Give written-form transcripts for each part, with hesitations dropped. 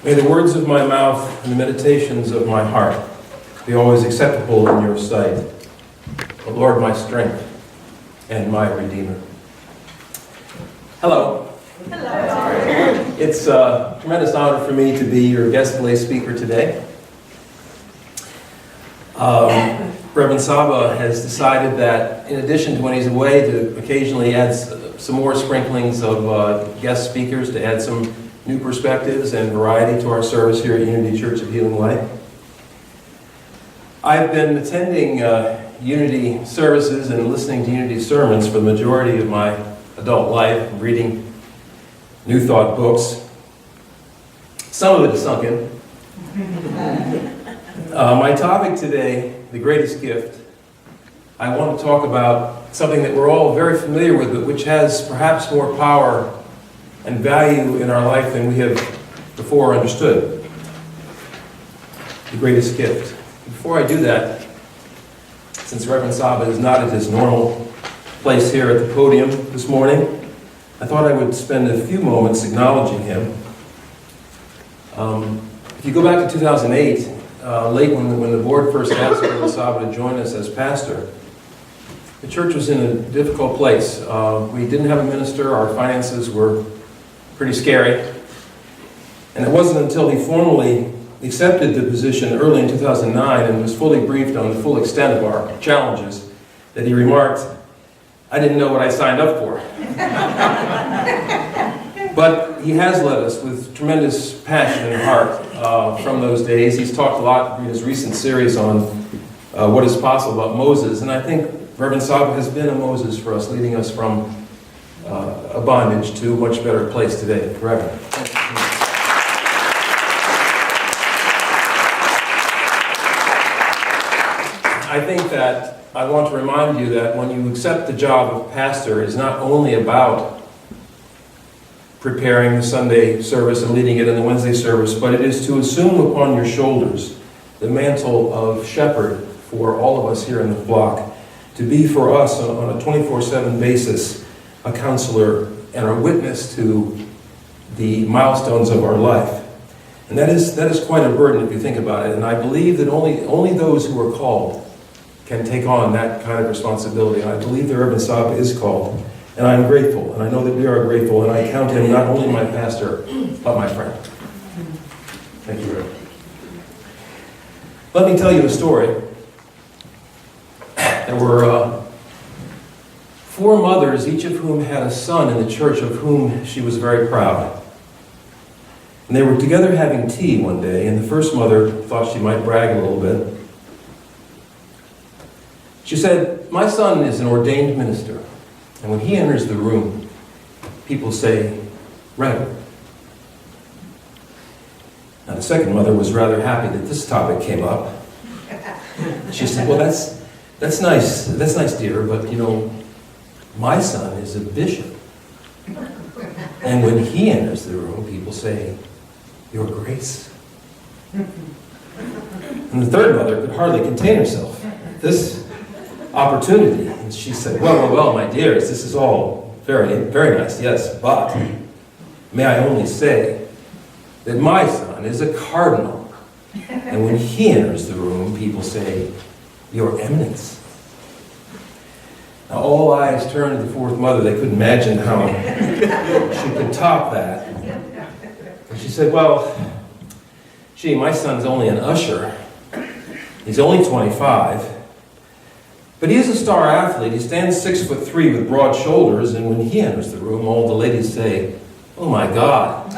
May the words of my mouth and the meditations of my heart be always acceptable in your sight, O Lord, my strength and my Redeemer. Hello. Hello. It's a tremendous honor for me to be your guest lay speaker today. Reverend Saba has decided that in addition to when he's away to occasionally add some more sprinklings of guest speakers to add some new perspectives and variety to our service here at Unity Church of Healing Light. I've been attending Unity services and listening to Unity sermons for the majority of my adult life, reading New Thought books. Some of it is sunk in. My topic today, the greatest gift, I want to talk about something that we're all very familiar with, but which has perhaps more power and value in our life than we have before understood. The greatest gift. Before I do that, since Reverend Saba is not at his normal place here at the podium this morning, I thought I would spend a few moments acknowledging him. If you go back to 2008, late when the board first asked Reverend Saba to join us as pastor, the church was in a difficult place. We didn't have a minister, our finances were pretty scary, and it wasn't until he formally accepted the position early in 2009 and was fully briefed on the full extent of our challenges that he remarked, "I didn't know what I signed up for." But he has led us with tremendous passion and heart from those days. He's talked a lot in his recent series on what is possible about Moses, and I think Reverend Saba has been a Moses for us, leading us from a bondage to a much better place today. Reverend. I think that I want to remind you that when you accept the job of pastor, it is not only about preparing the Sunday service and leading it in the Wednesday service, but it is to assume upon your shoulders the mantle of shepherd for all of us here in the flock, to be for us on a 24/7 basis a counselor and a witness to the milestones of our life. And that is quite a burden if you think about it. And I believe that only those who are called can take on that kind of responsibility. And I believe that Reverend Saba is called. And I'm grateful, and I know that we are grateful, and I count him not only my pastor, but my friend. Thank you, Reverend. Let me tell you a story. There were 4 mothers, each of whom had a son in the church of whom she was very proud. And they were together having tea one day, and the first mother thought she might brag a little bit. She said, "My son is an ordained minister, and when he enters the room, people say, 'Reverend.'" Now the second mother was rather happy that this topic came up. She said, "Well, that's nice, dear, but you know, my son is a bishop. And when he enters the room, people say, 'Your Grace.'" And the third mother could hardly contain herself at this opportunity. And she said, well, my dears, this is all very, very nice, yes, but may I only say that my son is a cardinal. And when he enters the room, people say, 'Your Eminence.'" Now all eyes turned to the fourth mother. They couldn't imagine how she could top that. And she said, "Well, gee, my son's only an usher. He's only 25. But he is a star athlete. He stands 6'3" with broad shoulders, and when he enters the room, all the ladies say, 'Oh my God.'"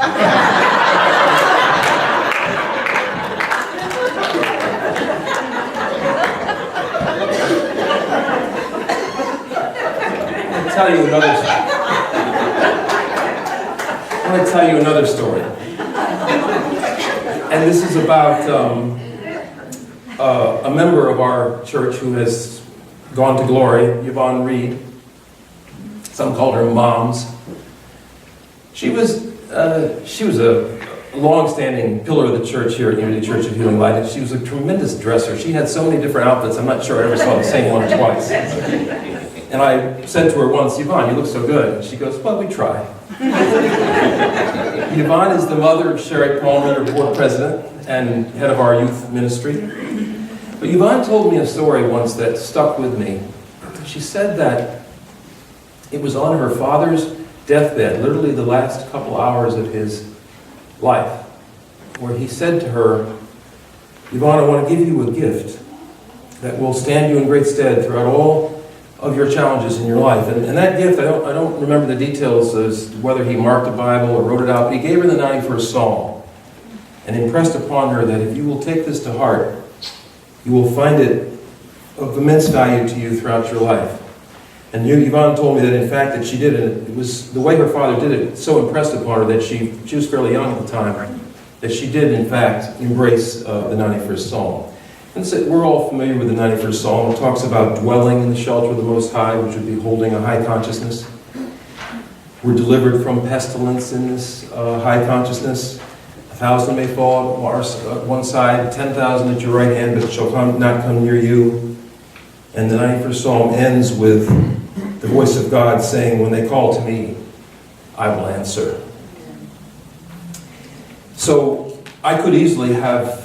I'm going to tell you another story. And this is about a member of our church who has gone to glory, Yvonne Reed. Some called her Moms. She was a long-standing pillar of the church here at Unity Church of Healing Light. She was a tremendous dresser. She had so many different outfits, I'm not sure I ever saw the same one twice. And I said to her once, "Yvonne, you look so good." And she goes, "Well, we try." Yvonne is the mother of Sherry Palmer, your board president and head of our youth ministry. But Yvonne told me a story once that stuck with me. She said that it was on her father's deathbed, literally the last couple hours of his life, where he said to her, Yvonne, I want to give you a gift that will stand you in great stead throughout all of your challenges in your life. And that gift, I don't remember the details as to whether he marked a Bible or wrote it out, but he gave her the 91st Psalm and impressed upon her that if you will take this to heart, you will find it of immense value to you throughout your life. And Yvonne told me that in fact that she did it. It was the way her father did it so impressed upon her that she was fairly young at the time, that she did in fact embrace the 91st Psalm. And so we're all familiar with the 91st Psalm. It talks about dwelling in the shelter of the Most High, which would be holding a high consciousness. We're delivered from pestilence in this high consciousness. 1,000 may fall at one side, 10,000 at your right hand, but it shall not come near you. And the 91st Psalm ends with the voice of God saying, when they call to me, I will answer. So I could easily have,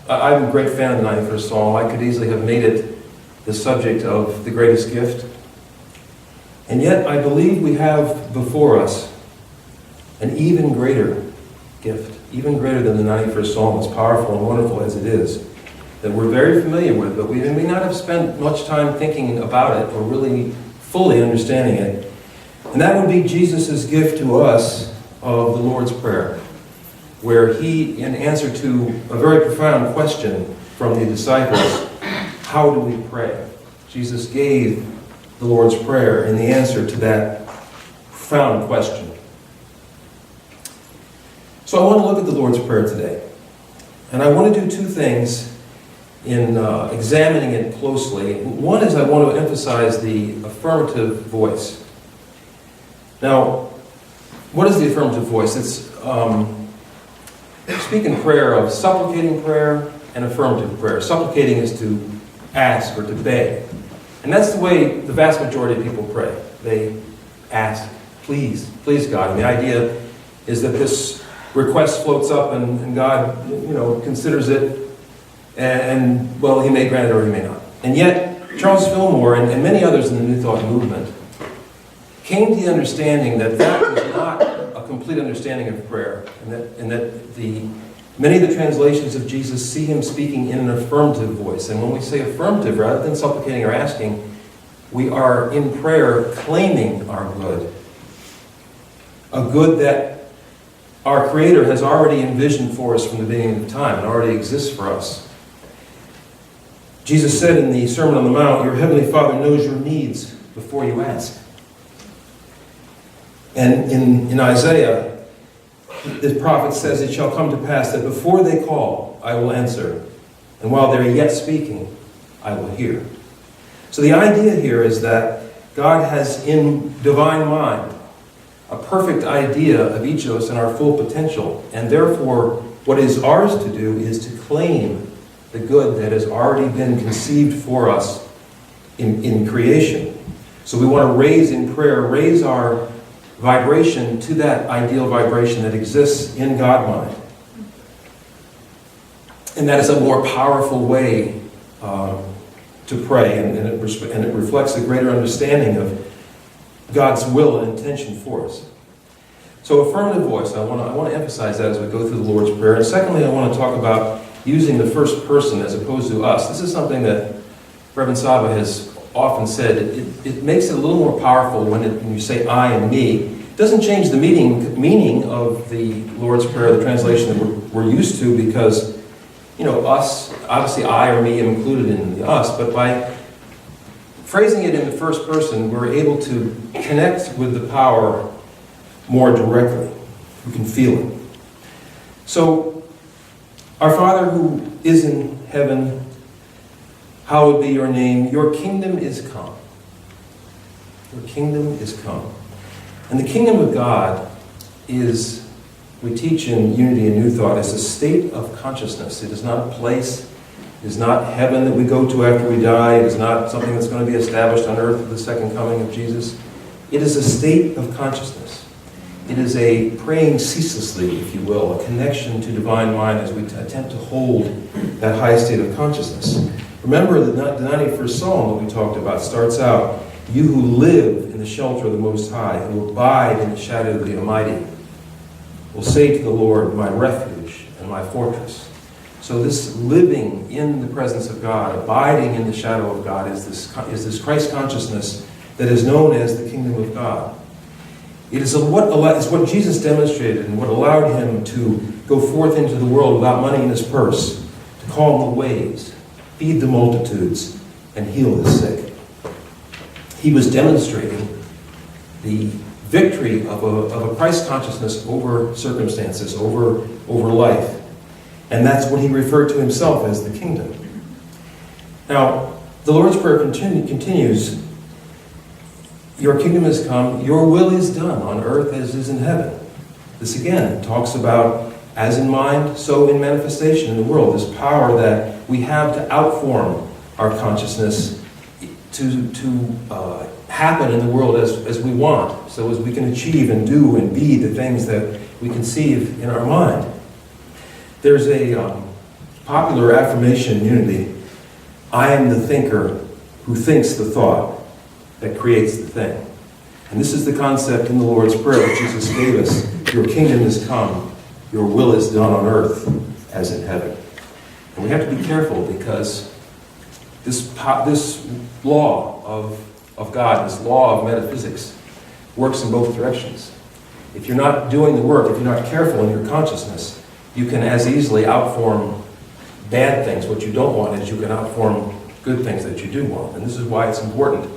I'm a great fan of the 91st Psalm, I could easily have made it the subject of the greatest gift. And yet I believe we have before us an even greater gift, even greater than the 91st Psalm, as powerful and wonderful as it is, that we're very familiar with, but we may not have spent much time thinking about it or really fully understanding it. And that would be Jesus' gift to us of the Lord's Prayer, where he, in answer to a very profound question from the disciples, how do we pray? Jesus gave the Lord's Prayer in the answer to that profound question. So I want to look at the Lord's Prayer today. And I want to do two things in examining it closely. One is I want to emphasize the affirmative voice. Now, what is the affirmative voice? It's speaking prayer of supplicating prayer and affirmative prayer. Supplicating is to ask or to beg. And that's the way the vast majority of people pray. They ask, please, please God. And the idea is that this request floats up and God, considers it and, well, he may grant it or he may not. And yet, Charles Fillmore and many others in the New Thought movement came to the understanding that that was not a complete understanding of prayer, and that many of the translations of Jesus see him speaking in an affirmative voice. And when we say affirmative, rather than supplicating or asking, we are in prayer claiming our good. A good that our Creator has already envisioned for us from the beginning of time and already exists for us. Jesus said in the Sermon on the Mount, your Heavenly Father knows your needs before you ask. And in Isaiah, the prophet says, it shall come to pass that before they call, I will answer. And while they're yet speaking, I will hear. So the idea here is that God has in divine mind a perfect idea of each of us and our full potential. And therefore, what is ours to do is to claim the good that has already been conceived for us in creation. So we want to raise our vibration to that ideal vibration that exists in God mind. And that is a more powerful way to pray, and it reflects a greater understanding of God's will and intention for us. So affirmative voice, I want to emphasize that as we go through the Lord's Prayer. And secondly, I want to talk about using the first person as opposed to us. This is something that Reverend Saba has often said. It makes it a little more powerful when you say I and me. It doesn't change the meaning of the Lord's Prayer, the translation that we're used to, because, us, obviously I or me am included in the us, but by phrasing it in the first person, we're able to connect with the power more directly. We can feel it. So, our Father who is in heaven, hallowed be your name. Your kingdom is come. Your kingdom is come. And the kingdom of God is, we teach in Unity and New Thought, is a state of consciousness. It is not a place. It is not heaven that we go to after we die. It is not something that's going to be established on earth at the second coming of Jesus. It is a state of consciousness. It is a praying ceaselessly, if you will, a connection to divine mind as we attempt to hold that high state of consciousness. Remember that the 91st Psalm that we talked about starts out, "You who live in the shelter of the Most High, who abide in the shadow of the Almighty, will say to the Lord, my refuge and my fortress." So this living in the presence of God, abiding in the shadow of God, is this Christ consciousness that is known as the kingdom of God. It is what Jesus demonstrated and what allowed him to go forth into the world without money in his purse, to calm the waves, feed the multitudes, and heal the sick. He was demonstrating the victory of a Christ consciousness over circumstances, over life. And that's what he referred to himself as the kingdom. Now, the Lord's Prayer continues, "Your kingdom has come, your will is done on earth as is in heaven." This again talks about, as in mind, so in manifestation in the world, this power that we have to outform our consciousness to happen in the world as we want, so as we can achieve and do and be the things that we conceive in our mind. There's a popular affirmation in Unity, "I am the thinker who thinks the thought that creates the thing." And this is the concept in the Lord's Prayer that Jesus gave us. Your kingdom has come, your will is done on earth as in heaven. And we have to be careful because this law of God, this law of metaphysics, works in both directions. If you're not doing the work, if you're not careful in your consciousness, you can as easily outform bad things, what you don't want, as you can outform good things that you do want. And this is why it's important to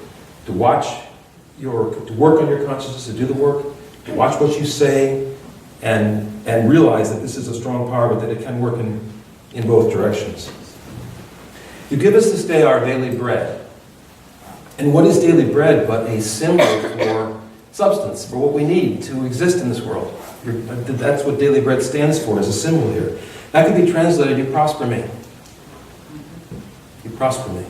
to work on your consciousness, to do the work, to watch what you say, and realize that this is a strong power, but that it can work in both directions. You give us this day our daily bread. And what is daily bread but a symbol for substance, for what we need to exist in this world? That's what daily bread stands for, as a symbol here. That could be translated, you prosper me. You prosper me.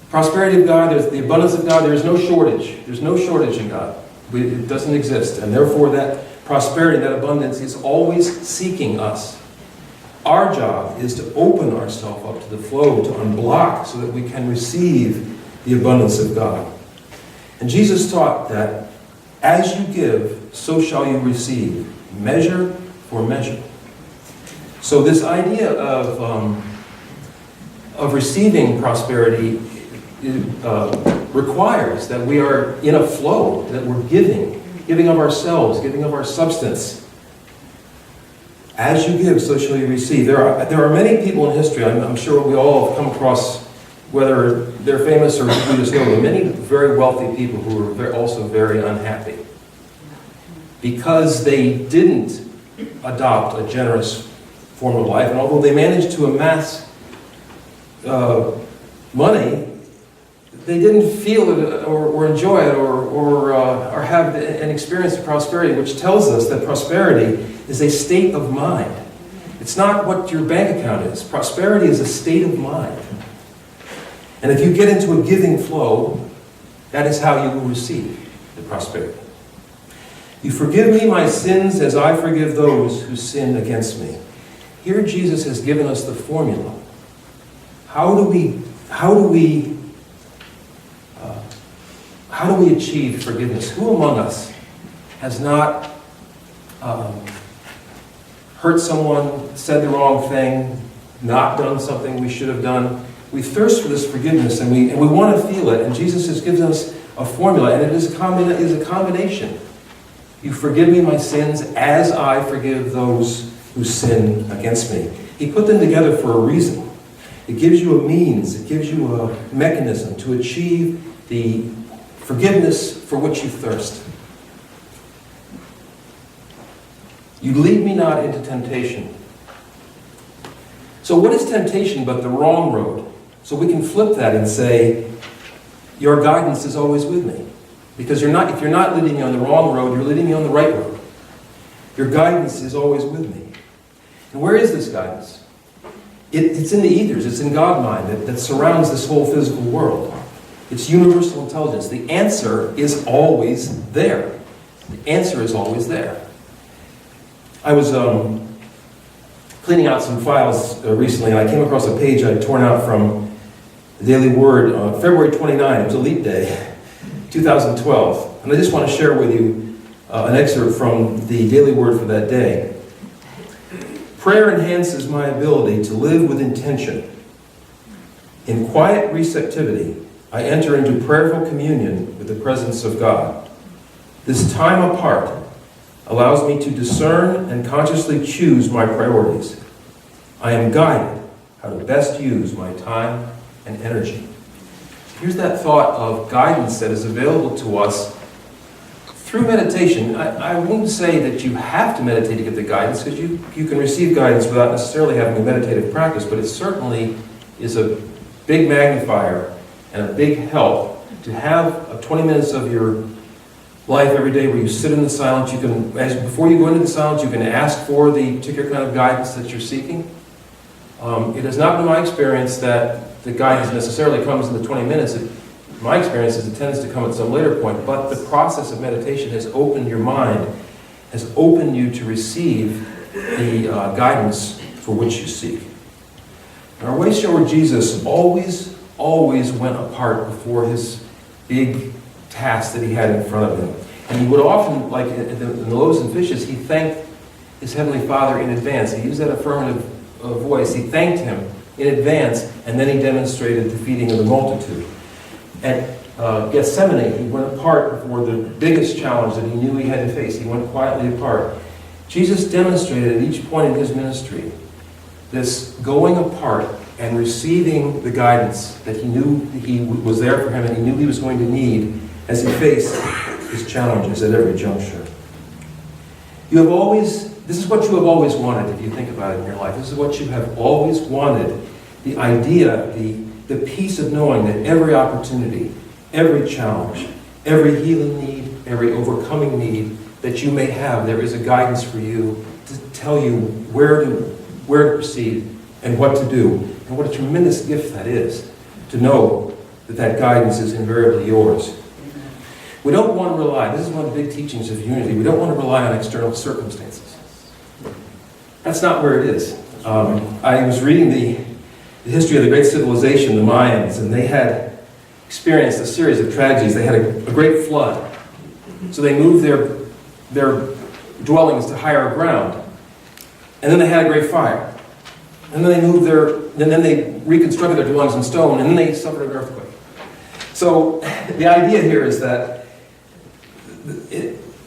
Prosperity of God, there's the abundance of God, there is no shortage. There's no shortage in God. It doesn't exist. And therefore that prosperity, that abundance is always seeking us. Our job is to open ourselves up to the flow, to unblock, so that we can receive the abundance of God. And Jesus taught that as you give, so shall you receive. Measure for measure. So this idea of receiving prosperity requires that we are in a flow, that we're giving of ourselves, giving of our substance. As you give, so shall you receive. There are many people in history, I'm sure we all have come across, whether they're famous or we just know them, many very wealthy people who are also very unhappy because they didn't adopt a generous form of life. And although they managed to amass money, they didn't feel it or enjoy it or have an experience of prosperity, which tells us that prosperity is a state of mind. It's not what your bank account is. Prosperity is a state of mind. And if you get into a giving flow, that is how you will receive the prosperity. You forgive me my sins as I forgive those who sin against me. Here Jesus has given us the formula. How do we achieve forgiveness? Who among us has not hurt someone, said the wrong thing, not done something we should have done? We thirst for this forgiveness, and we want to feel it. And Jesus has given us a formula, and it is a combination. You forgive me my sins as I forgive those who sin against me. He put them together for a reason. It gives you a means, it gives you a mechanism to achieve the forgiveness for which you thirst. You lead me not into temptation. So what is temptation but the wrong road? So we can flip that and say, your guidance is always with me. Because if you're not leading me on the wrong road, you're leading me on the right road. Your guidance is always with me. And where is this guidance? It's in the ethers, it's in God mind that surrounds this whole physical world. It's universal intelligence. The answer is always there. The answer is always there. I was cleaning out some files recently, and I came across a page I'd torn out from the Daily Word on February 29. It was a leap day, 2012. And I just want to share with you an excerpt from the Daily Word for that day. Prayer enhances my ability to live with intention. In quiet receptivity, I enter into prayerful communion with the presence of God. This time apart allows me to discern and consciously choose my priorities. I am guided how to best use my time and energy. Here's that thought of guidance that is available to us through meditation. I wouldn't say that you have to meditate to get the guidance, because you can receive guidance without necessarily having a meditative practice, but it certainly is a big magnifier and a big help to have 20 minutes of your life every day where you sit in the silence. You can, before you go into the silence, you can ask for the particular kind of guidance that you're seeking. It has not been my experience that the guidance necessarily comes in the 20 minutes. My experience is it tends to come at some later point, but the process of meditation has opened your mind, has opened you to receive the guidance for which you seek. And our way shower Jesus always went apart before his big task that he had in front of him. And he would often, like in the loaves and fishes, he thanked his Heavenly Father in advance. He used that affirmative voice. He thanked him in advance, and then he demonstrated the feeding of the multitude. At Gethsemane, he went apart before the biggest challenge that he knew he had to face. He went quietly apart. Jesus demonstrated at each point in his ministry this going apart and receiving the guidance that he knew he was there for him and he knew he was going to need as he faced his challenges at every juncture. This is what you have always wanted, if you think about it in your life. This is what you have always wanted. The idea, the peace of knowing that every opportunity, every challenge, every healing need, every overcoming need that you may have, there is a guidance for you to tell you where to proceed and what to do. And what a tremendous gift that is, to know that that guidance is invariably yours. We don't want to rely, this is one of the big teachings of unity, we don't want to rely on external circumstances. That's not where it is. I was reading the history of the great civilization, the Mayans, and they had experienced a series of tragedies. They had a great flood. So they moved their dwellings to higher ground. And then they had a great fire. And then they reconstructed their dwellings in stone, and then they suffered an earthquake. So the idea here is that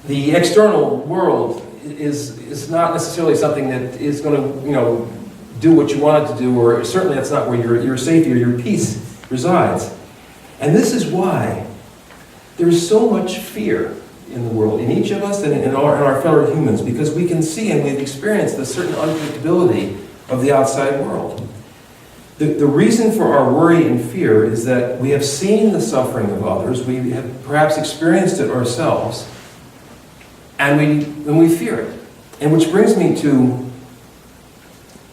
the external world is not necessarily something that is going to, do what you want it to do, or certainly that's not where your safety or your peace resides. And this is why there is so much fear in the world, in each of us and in our fellow humans, because we can see and we've experienced a certain unpredictability of the outside world. The reason for our worry and fear is that we have seen the suffering of others, we have perhaps experienced it ourselves, and we fear it. And which brings me to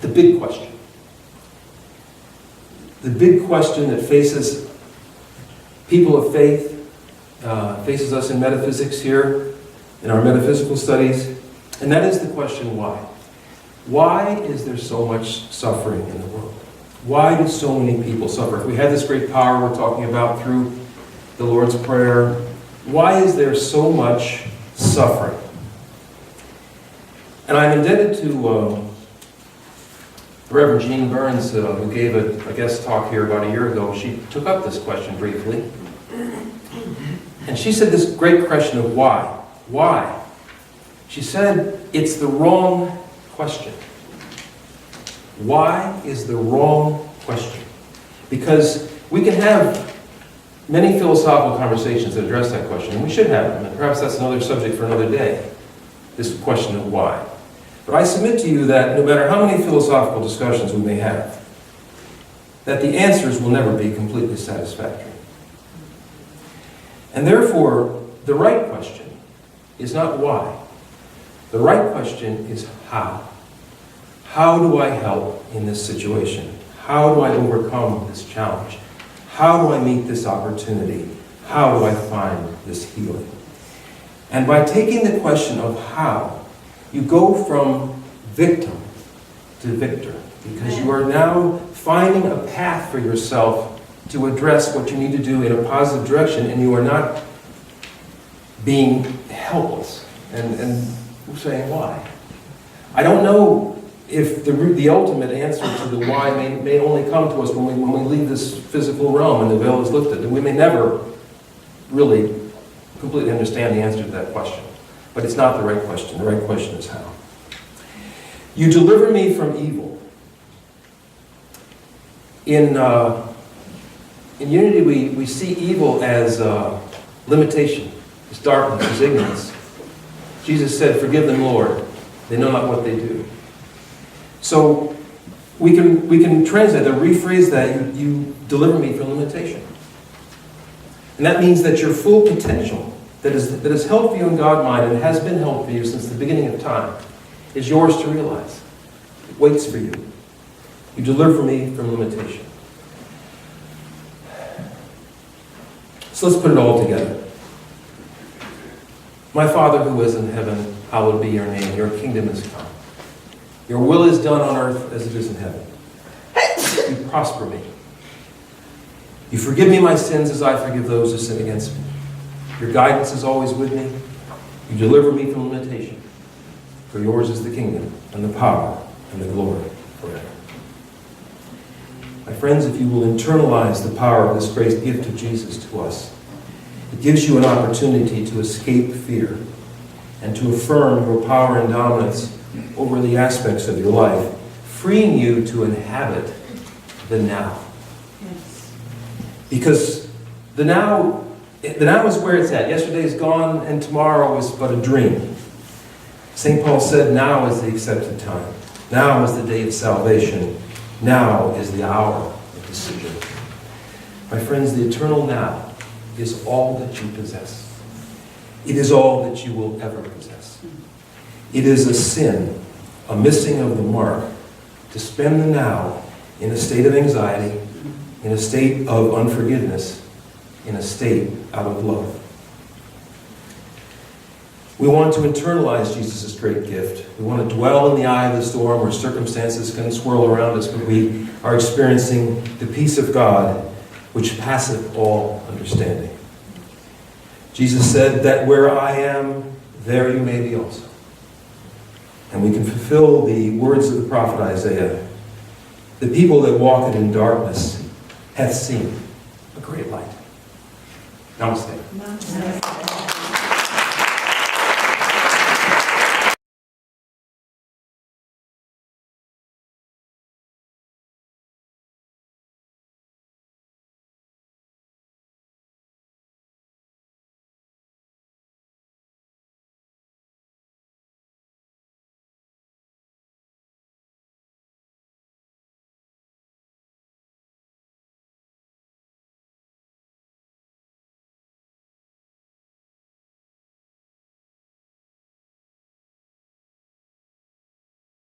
the big question. The big question that faces people of faith, faces us in metaphysics here, in our metaphysical studies, and that is the question, why? Why is there so much suffering in the world? Why do so many people suffer? If we had this great power we're talking about through the Lord's Prayer, why is there so much suffering? And I'm indebted to Reverend Jean Burns, who gave a guest talk here about a year ago. She took up this question briefly. And she said this great question of why. Why? She said, it's the wrong question. Why is the wrong question? Because we can have many philosophical conversations that address that question, and we should have them, and perhaps that's another subject for another day, this question of why. But I submit to you that no matter how many philosophical discussions we may have, that the answers will never be completely satisfactory. And therefore, the right question is not why. The right question is how. How do I help in this situation? How do I overcome this challenge? How do I meet this opportunity? How do I find this healing? And by taking the question of how, you go from victim to victor, because you are now finding a path for yourself to address what you need to do in a positive direction, and you are not being helpless and saying why. I don't know if the ultimate answer to the why may only come to us when we leave this physical realm and the veil is lifted. And we may never really completely understand the answer to that question. But it's not the right question. The right question is how. You deliver me from evil. In unity, we see evil as limitation, as darkness, as ignorance. Jesus said, "Forgive them, Lord. They know not what they do." So we can translate that, rephrase that, you deliver me from limitation. And that means that your full potential that is held for you in God mind and has been held for you since the beginning of time is yours to realize. It waits for you. You deliver me from limitation. So let's put it all together. My Father who is in heaven, hallowed be your name. Your kingdom is come. Your will is done on earth as it is in heaven. You prosper me. You forgive me my sins as I forgive those who sin against me. Your guidance is always with me. You deliver me from limitation. For yours is the kingdom and the power and the glory forever. My friends, if you will internalize the power of this great gift of Jesus to us, it gives you an opportunity to escape fear and to affirm your power and dominance over the aspects of your life, freeing you to inhabit the now. Because the now is where it's at. Yesterday is gone and tomorrow is but a dream. St. Paul said, now is the accepted time. Now is the day of salvation. Now is the hour of decision. My friends, the eternal now is all that you possess. It is all that you will ever possess. It is a sin, a missing of the mark, to spend the now in a state of anxiety, in a state of unforgiveness, in a state out of love. We want to internalize Jesus' great gift. We want to dwell in the eye of the storm where circumstances can swirl around us, but we are experiencing the peace of God, which passeth all understanding. Jesus said that where I am, there you may be also. And we can fulfill the words of the prophet Isaiah. The people that walk in darkness hath seen a great light. Namaste. Namaste.